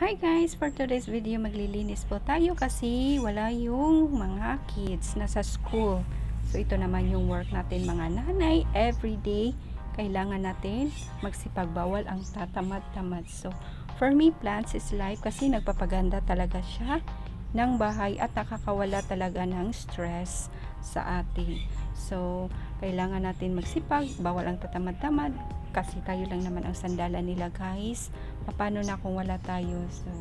Hi guys! For today's video, maglilinis po tayo kasi wala yung mga kids nasa school. So ito naman yung work natin mga nanay. Everyday, kailangan natin magsipagbawal ang tatamad-tamad. So for me, plants is life kasi nagpapaganda talaga siya ng bahay at nakakawala talaga ng stress sa atin. So kailangan natin magsipag, bawal ang tatamad-tamad kasi tayo lang naman ang sandalan nila guys. Paano na kung wala tayo? So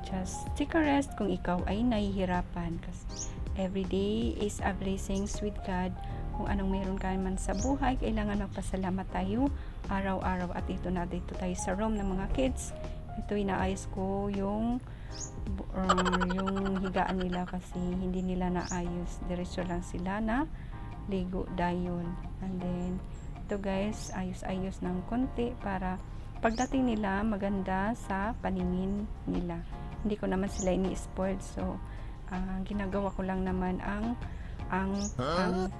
just take a rest kung ikaw ay nahihirapan kasi everyday is a blessings with God. Kung anong meron ka man sa buhay, kailangan magpasalamat tayo araw-araw. At ito na, dito tayo sa room ng mga kids. Ito inaayos ko yung higaan nila kasi hindi nila naayos. Diretso lang sila na ligo dayon. And then ito guys, ayos-ayos ng konti para pagdating nila maganda sa paningin nila. Hindi ko naman sila ini-spoil, so ginagawa ko lang naman ang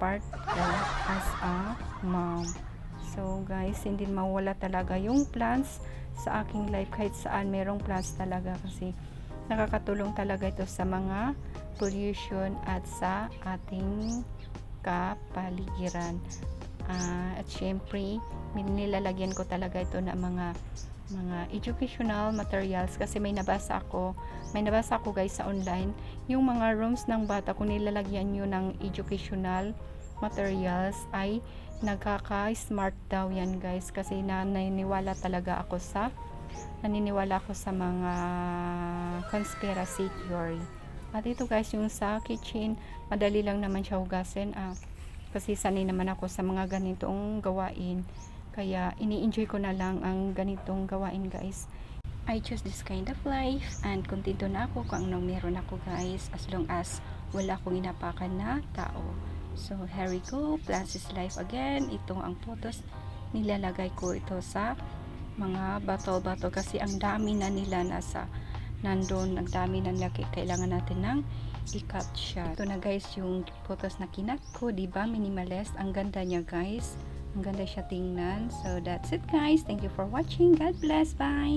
part ko as a mom. So guys, hindi mawala talaga yung plants sa aking life. Kahit saan merong plants talaga kasi nakakatulong talaga ito sa mga pollution at sa ating kapaligiran. At syempre nilalagyan ko talaga ito na mga educational materials kasi may nabasa ako guys sa online, yung mga rooms ng bata kung nilalagyan nyo ng educational materials ay nagkaka-smart daw yan guys, kasi naniniwala ako sa mga conspiracy theory. At ito guys, yung sa kitchen, madali lang naman siya hugasin kasi sanay naman ako sa mga ganitong gawain, kaya ini-enjoy ko na lang ang ganitong gawain guys. I choose this kind of life and kontento na ako kung anong meron ako guys, as long as wala akong inapakan na tao. So here we go, plants is life again. Ito ang photos, nilalagay ko ito sa mga bottle kasi ang dami na nila nandun, ang dami na nila, kailangan natin ng i-cut siya. Ito na guys yung photos na kinat ko, diba minimalist, ang ganda niya guys, ang ganda siya tingnan. So that's it guys, thank you for watching, God bless, bye.